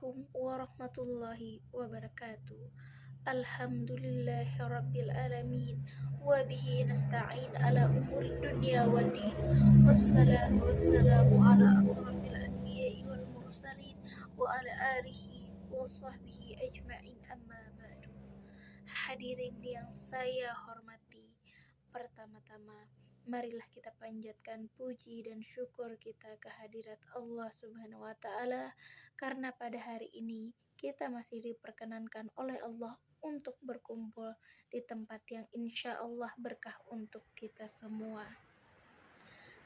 Assalamualaikum warahmatullahi wabarakatuh. Alhamdulillahirabbil alamin wa bihi nasta'in ala umuri dunya waddin. Wassalatu wassalamu ala asrafil anbiya'i wal mursalin wa ala alihi wa sahbihi ajma'in, amma ba'du. Hadirin yang saya hormati, pertama-tama marilah kita panjatkan puji dan syukur kita kehadirat Allah Subhanahu wa taala karena pada hari ini kita masih diperkenankan oleh Allah untuk berkumpul di tempat yang insya Allah berkah untuk kita semua,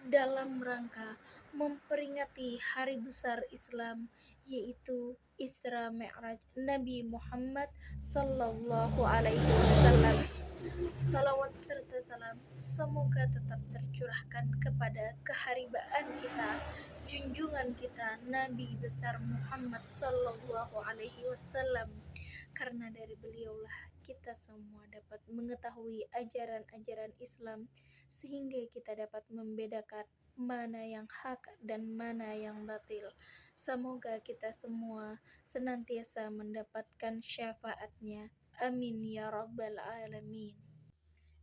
dalam rangka memperingati hari besar Islam, yaitu Isra Mi'raj Nabi Muhammad Sallallahu Alaihi Wasallam. Salawat serta salam semoga tetap tercurahkan kepada keharibaan kita, junjungan kita Nabi besar Muhammad Sallallahu Alaihi Wasallam, karena dari beliaulah kita semua dapat mengetahui ajaran-ajaran Islam sehingga kita dapat membedakan mana yang hak dan mana yang batil. Semoga kita semua senantiasa mendapatkan syafaatnya. Amin ya rabbal alamin.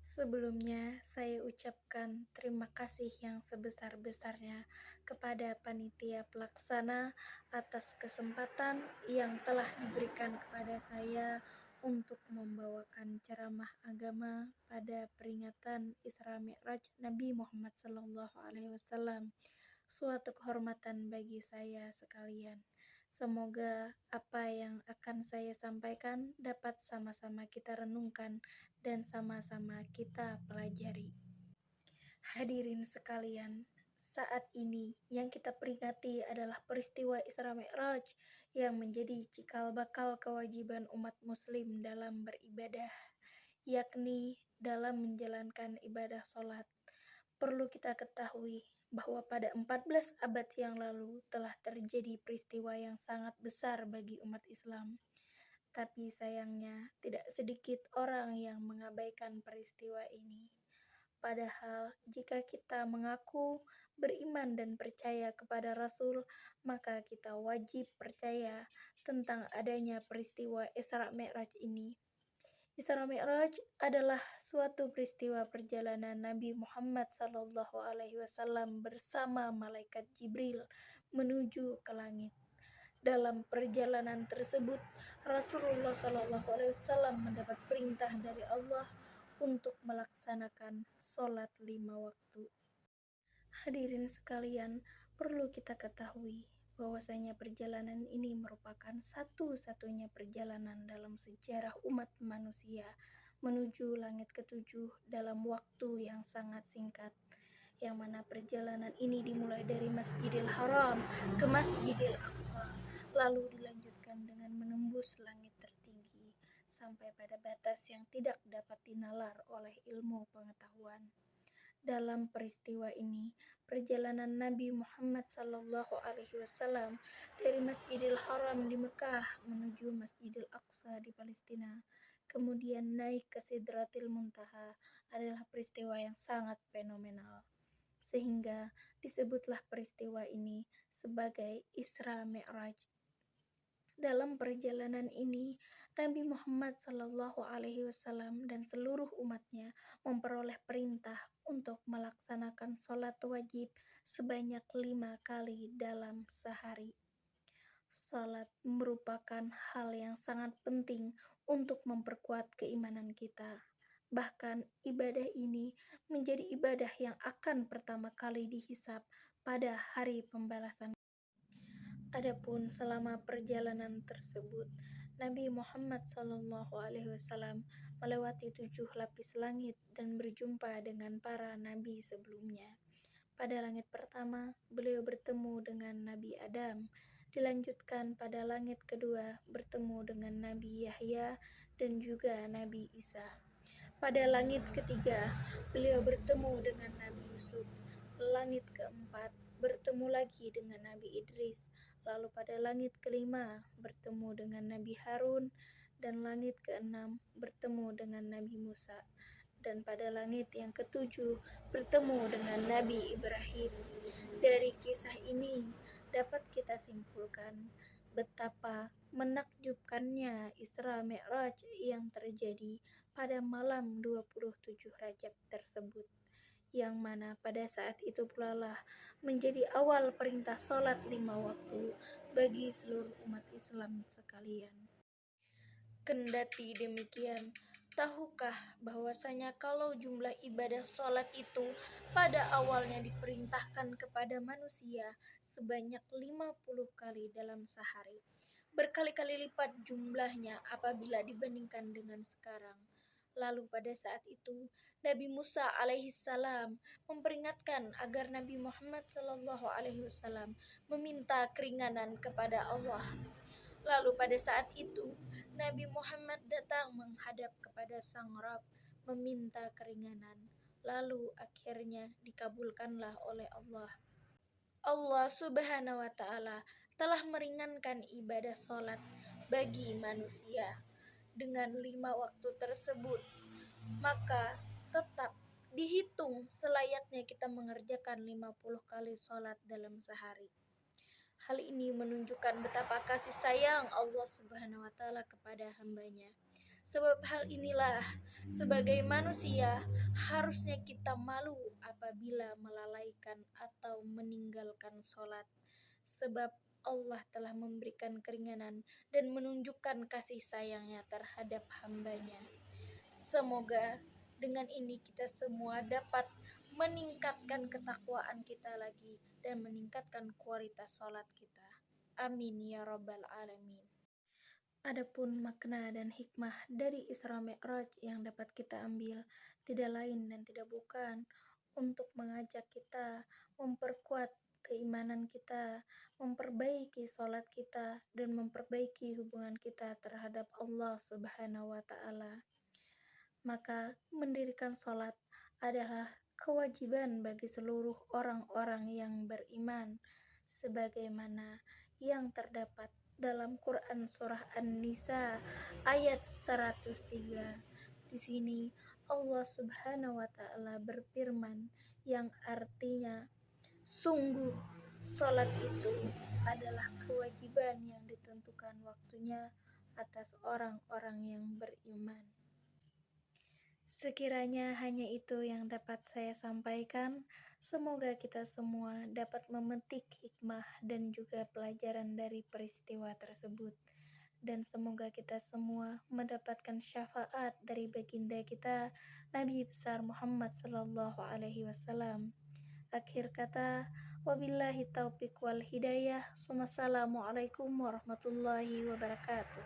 Sebelumnya, saya ucapkan terima kasih yang sebesar-besarnya kepada panitia pelaksana atas kesempatan yang telah diberikan kepada saya untuk membawakan ceramah agama pada peringatan Isra Mi'raj Nabi Muhammad SAW. Suatu kehormatan bagi saya sekalian. Semoga apa yang akan saya sampaikan dapat sama-sama kita renungkan dan sama-sama kita pelajari. Hadirin sekalian, saat ini yang kita peringati adalah peristiwa Isra Mi'raj yang menjadi cikal bakal kewajiban umat muslim dalam beribadah, yakni dalam menjalankan ibadah sholat. Perlu kita ketahui bahwa pada 14 abad yang lalu telah terjadi peristiwa yang sangat besar bagi umat Islam. Tapi sayangnya tidak sedikit orang yang mengabaikan peristiwa ini. Padahal jika kita mengaku beriman dan percaya kepada Rasul, maka kita wajib percaya tentang adanya peristiwa Isra Mi'raj ini. Isra Mi'raj adalah suatu peristiwa perjalanan Nabi Muhammad SAW bersama malaikat Jibril menuju ke langit. Dalam perjalanan tersebut, Rasulullah SAW mendapat perintah dari Allah untuk melaksanakan sholat 5 waktu. Hadirin sekalian, perlu kita ketahui bahwasanya perjalanan ini merupakan satu-satunya perjalanan dalam sejarah umat manusia menuju langit ketujuh dalam waktu yang sangat singkat, yang mana perjalanan ini dimulai dari Masjidil Haram ke Masjidil Aqsa, lalu dilanjutkan dengan menembus langit tertinggi sampai pada batas yang tidak dapat dinalar oleh ilmu pengetahuan. Dalam peristiwa ini, perjalanan Nabi Muhammad SAW dari Masjidil Haram di Mekah menuju Masjidil Aqsa di Palestina, kemudian naik ke Sidratil Muntaha, adalah peristiwa yang sangat fenomenal, sehingga disebutlah peristiwa ini sebagai Isra Mi'raj. Dalam perjalanan ini, Nabi Muhammad SAW dan seluruh umatnya memperoleh perintah untuk melaksanakan sholat wajib sebanyak 5 kali dalam sehari. Sholat merupakan hal yang sangat penting untuk memperkuat keimanan kita. Bahkan ibadah ini menjadi ibadah yang akan pertama kali dihisab pada hari pembalasan. Adapun selama perjalanan tersebut, Nabi Muhammad SAW melewati 7 lapis langit dan berjumpa dengan para nabi sebelumnya. Pada langit pertama, beliau bertemu dengan Nabi Adam, dilanjutkan pada langit kedua bertemu dengan Nabi Yahya dan juga Nabi Isa. Pada langit ketiga, beliau bertemu dengan Nabi Yusuf. Langit keempat, bertemu lagi dengan Nabi Idris. Lalu pada langit kelima bertemu dengan Nabi Harun, dan langit keenam bertemu dengan Nabi Musa, dan pada langit yang ketujuh bertemu dengan Nabi Ibrahim. Dari kisah ini dapat kita simpulkan betapa menakjubkannya Isra Mi'raj yang terjadi pada malam 27 Rajab tersebut, yang mana pada saat itu pula lah menjadi awal perintah sholat 5 waktu bagi seluruh umat Islam sekalian. Kendati demikian, tahukah bahwasanya kalau jumlah ibadah sholat itu pada awalnya diperintahkan kepada manusia sebanyak 50 kali dalam sehari, berkali-kali lipat jumlahnya apabila dibandingkan dengan sekarang. Lalu pada saat itu Nabi Musa alaihissalam memperingatkan agar Nabi Muhammad sallallahu alaihi wasallam meminta keringanan kepada Allah. Lalu pada saat itu Nabi Muhammad datang menghadap kepada Sang Rabb meminta keringanan. Lalu akhirnya dikabulkanlah oleh Allah. Allah Subhanahu wa Ta'ala telah meringankan ibadah sholat bagi manusia dengan 5 waktu tersebut. Maka tetap dihitung selayaknya kita mengerjakan 50 kali sholat dalam sehari. Hal ini menunjukkan betapa kasih sayang Allah Subhanahu wa Ta'ala kepada hambanya. Sebab hal inilah sebagai manusia harusnya kita malu apabila melalaikan atau meninggalkan sholat. Sebab Allah telah memberikan keringanan dan menunjukkan kasih sayangnya terhadap hambanya. Semoga dengan ini kita semua dapat meningkatkan ketakwaan kita lagi dan meningkatkan kualitas sholat kita. Amin ya rabbal alamin. Adapun makna dan hikmah dari Isra Mi'raj yang dapat kita ambil tidak lain dan tidak bukan untuk mengajak kita memperkuat keimanan kita, memperbaiki sholat kita, dan memperbaiki hubungan kita terhadap Allah Subhanahu wa Ta'ala. Maka mendirikan sholat adalah kewajiban bagi seluruh orang-orang yang beriman, sebagaimana yang terdapat dalam Quran surah An-Nisa ayat 103. Di sini Allah Subhanahu wa Ta'ala berfirman yang artinya, sungguh sholat itu adalah kewajiban yang ditentukan waktunya atas orang-orang yang beriman. Sekiranya hanya itu yang dapat saya sampaikan. Semoga kita semua dapat memetik hikmah dan juga pelajaran dari peristiwa tersebut. Dan semoga kita semua mendapatkan syafaat dari baginda kita Nabi besar Muhammad sallallahu alaihi wasallam. Akhir kata, wabillahi taufiq wal hidayah. Wassalamualaikum warahmatullahi wabarakatuh.